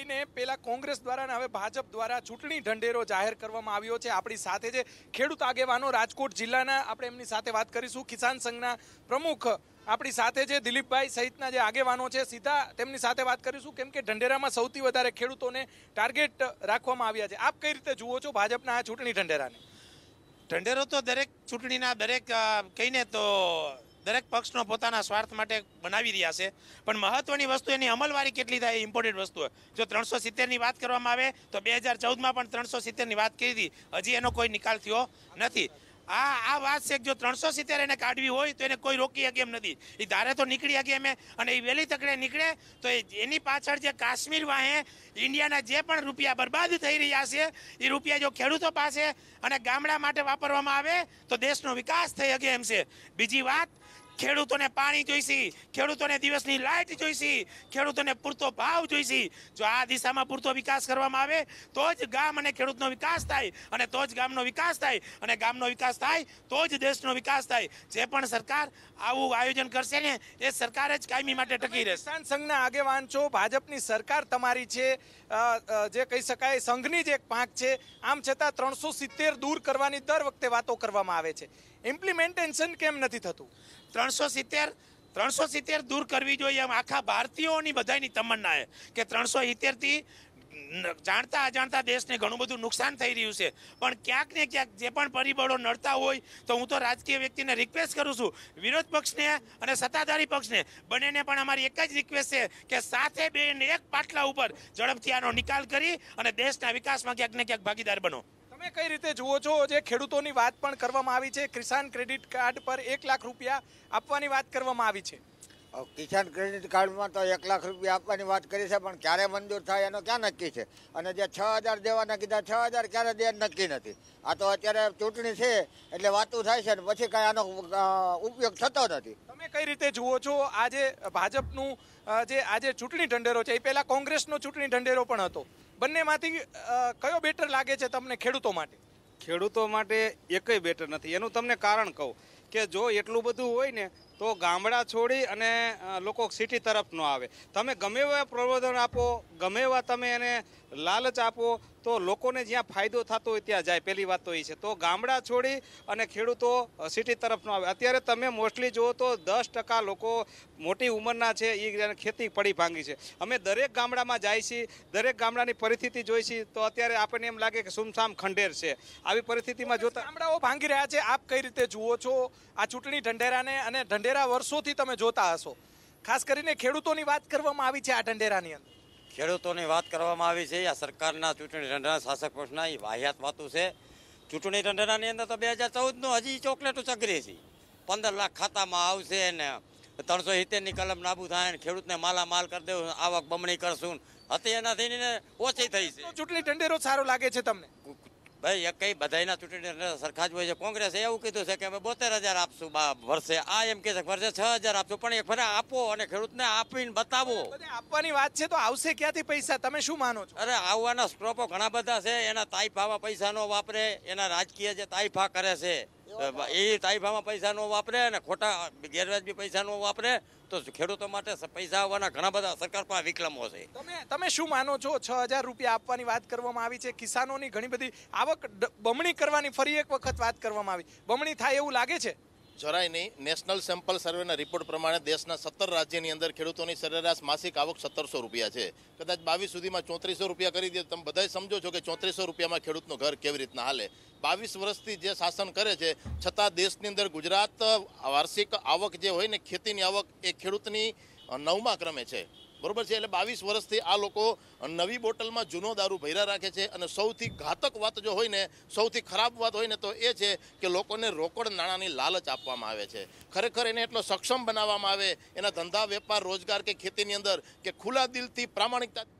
ને પેલા કોંગ્રેસ દ્વારા અને હવે ભાજપ દ્વારા ચૂંટણી ઢંઢેરો જાહેર કરવામાં આવ્યો છે. આપણી સાથે જે ખેડૂત આગેવાનો રાજકોટ જિલ્લાના, આપણે એમની સાથે વાત કરીશું. કિસાન સંઘના પ્રમુખ આપણી સાથે છે, દિલીપભાઈ સહિતના જે આગેવાનો છે, સીધા તેમની સાથે વાત કરીશું. કેમ કે ઢંઢેરામાં સૌથી વધારે ખેડૂતોને ટાર્ગેટ રાખવામાં આવ્યા છે. આપ કઈ રીતે જુઓ છો ભાજપના આ ચૂંટણી ઢંઢેરાને? ઢંઢેરો તો દરેક ચૂંટણીના કહીને તો દરેક પક્ષનો પોતાના સ્વાર્થ માટે બનાવી રહ્યા છે, પણ મહત્વની વસ્તુ એની અમલવારી કેટલી થાય, ઇમ્પોર્ટન્ટ વસ્તુ. જો 370ની વાત કરવામાં આવે તો 2014માં પણ 370ની વાત કરી હતી, હજી એનો કોઈ નિકાલ થયો નથી. આ વાત છે કે જો 370 એને કાઢવી હોય તો એને કોઈ રોકી શકે એમ નથી. એ ધારે તો નીકળી શકે એમ, અને એ વહેલી તકડે નીકળે તો એની પાછળ જે કાશ્મીર વાહે ઇન્ડિયાના જે પણ રૂપિયા બરબાદ થઈ રહ્યા છે, એ રૂપિયા જો ખેડૂતો પાસે અને ગામડા માટે વાપરવામાં આવે તો દેશનો વિકાસ થઈ શકે એમ છે. બીજી વાત, ખેડૂતોને પાણી જોઈશે, ખેડૂતોને દિવસની લાઇટ જોઈશે, ખેડૂતોને પૂરતો ભાવ જોઈશે. જો આ દિશામાં પૂરતો વિકાસ કરવામાં આવે તો જ ગામ અને ખેડૂતનો વિકાસ થાય, અને તો જ ગામનો વિકાસ થાય, અને ગામનો વિકાસ થાય તો જ દેશનો વિકાસ થાય. જે પણ સરકાર આવું આયોજન કરશે ને, એ સરકાર જ કાયમી માટે ટકી રહેશે. કિસાન સંઘના આગેવાન છો, ભાજપની સરકાર તમારી છે, જે કહી શકાય સંઘની જ એક પાંખ છે. આમ છતાં 370 દૂર કરવાની દર વખતે વાતો કરવામાં આવે છે. ઇમ્પ્લિમેન્ટેશન કેમ નથી થતું? 370 દૂર કરવી જોઈએ એમ આખા ભારતીયોની બધાની તમન્ના છે કે 370 થી જાણતા અજાણતા દેશને ઘણું બધું નુકસાન થઈ રહ્યું છે. પણ ક્યાંક ને ક્યાંક જે પણ પરિબળો નડતા હોય તો હું તો રાજકીય વ્યક્તિને રિક્વેસ્ટ કરું છું, વિરોધ પક્ષને અને સત્તાધારી પક્ષને, બંનેને પણ અમારી એક જ રિક્વેસ્ટ છે કે સાથે બેસીને એક પાટલા ઉપર ઝડપથી આનો નિકાલ કરી અને દેશના વિકાસમાં ક્યાંક ને ક્યાંક ભાગીદાર બનો. તમે કઈ રીતે જુઓ છો? જે ખેડૂતોની વાત પણ કરવામાં આવી છે, કિસાન ક્રેડિટ કાર્ડ પર 1 લાખ રૂપિયા આપવાની વાત કરવામાં આવી છે. કિસાન ક્રેડિટ કાર્ડમાં તો 1 લાખ રૂપિયા આપવાની વાત કરી છે, પણ ક્યારે મંજૂર થાય એનો ક્યાં નક્કી છે? અને જે 6000 દેવાના કીધા, 6000 ક્યારે દે નક્કી નથી. આ તો અત્યારે ચૂંટણી છે એટલે વાતું થાય છે ને પછી કાંઈ આનો ઉપયોગ થતો નથી. તમે કઈ રીતે જુઓ છો આજે ભાજપનું જે આજે ચૂંટણી ઢંઢેરો છે, એ પહેલા કોંગ્રેસનો ચૂંટણી ઢંઢેરો પણ હતો? બંનેમાંથી કયો બેટર લાગે છે તમને ખેડૂતો માટે? ખેડૂતો માટે એકય બેટર નથી. એનું તમને કારણ કહું કે જો એટલું બધું હોય ને તો ગામડા છોડી અને લોકો સિટી તરફ ન આવે. તમે ગમે એવા પ્રબોધન આપો, ગમે એવા તમે એને લાલચ આપો તો લોકોને જ્યાં ફાયદો થતો હોય ત્યાં જાય. પહેલી વાત તો એ છે. તો ગામડા છોડી અને ખેડૂતો સિટી તરફ ન આવે. અત્યારે તમે મોસ્ટલી જુઓ તો 10% લોકો મોટી ઉંમરના છે, એ ખેતી પડી ભાંગી છે. અમે દરેક ગામડામાં જાય છીએ, દરેક ગામડાની પરિસ્થિતિ જોઈ છીએ તો અત્યારે આપણને એમ લાગે કે સુમસામ ખંડેર છે. આવી પરિસ્થિતિમાં જોતા ગામડાઓ ભાંગી રહ્યા છે. આપ કઈ રીતે જુઓ છો આ ચૂંટણી ઢંઢેરાને? અને ઢંઢેરા વર્ષોથી તમે જોતા હશો, ખાસ કરીને ખેડૂતોની વાત કરવામાં આવી છે આ ઢંઢેરાની અંદર. ખેડૂતોની વાત કરવામાં આવી છે. આ સરકારના ચૂંટણી ઢંઢેરા શાસક પક્ષના એ વાહિયાત વાતું છે. ચૂંટણી ઢંઢેરાની અંદર તો 2014નું હજી ચોકલેટો ચગરી છે. 15 લાખ ખાતામાં આવશે ને 370ની કલમ નાબૂ થાય ને ખેડૂતને માલામાલ કરી દેવું, આવક બમણી કરશું. હતી એનાથી ઓછી થઈ છે. ચૂંટણી ઢંઢેરો સારો લાગે છે તમને? ભાઈ કઈ બધાના ચૂંટણી સરખા જ હોય છે. કોંગ્રેસે એવું કીધું છે કે અમે 72,000 આપશું વર્ષે. આ એમ કે છે વર્ષે 6,000 આપશું. પણ એક ફરે આપો અને ખેડૂતને આપીને બતાવો. આપવાની વાત છે તો આવશે ક્યાંથી પૈસા? તમે શું માનો છો? અરે આવવાના સ્ટ્રોપો ઘણા બધા છે. એના તાઇફામાં પૈસા નો વાપરે, એના રાજકીય જે તાઇફા કરે છે એ તાઇફામાં પૈસા નો વાપરે અને ખોટા ગેરવાજબી પૈસા નો વાપરે તો ખેડૂતો માટે પૈસા આવવાના ઘણા બધા સરકાર પાસે વિકલ્પો છે. તમે શું માનો છો? 6,000 રૂપિયા આપવાની વાત કરવામાં આવી છે. કિસાનોની ઘણી બધી આવક બમણી કરવાની ફરી એક વખત વાત કરવામાં આવી. બમણી થાય એવું લાગે છે? જરાય નહીં. નેશનલ સેમ્પલ સર્વેના રિપોર્ટ પ્રમાણે દેશના 17 રાજ્યની અંદર ખેડૂતોની સરેરાશ માસિક આવક 1700 રૂપિયા છે. કદાચ 22 સુધીમાં 3400 રૂપિયા કરી દે. તમે બધા સમજો છો કે 3400 રૂપિયામાં ખેડૂતનું ઘર કેવી રીતના હાલે. 22 વર્ષથી જે શાસન કરે છે છતાં દેશની અંદર ગુજરાત વાર્ષિક આવક જે હોય ને ખેતીની આવક એ ખેડૂતની 9મા ક્રમે છે. બરોબર છે. એટલે 22 વર્ષથી આ લોકો નવી બોટલમાં જૂનો દારૂ ભર્યા રાખે છે. અને સૌથી ઘાતક વાત જો હોય ને, સૌથી ખરાબ વાત હોય ને તો એ છે કે લોકોને રોકડ નાણાંની લાલચ આપવામાં આવે છે. ખરેખર એને એટલો સક્ષમ બનાવવામાં આવે એના ધંધા, વેપાર, રોજગાર કે ખેતીની અંદર કે ખુલ્લા દિલથી પ્રામાણિકતા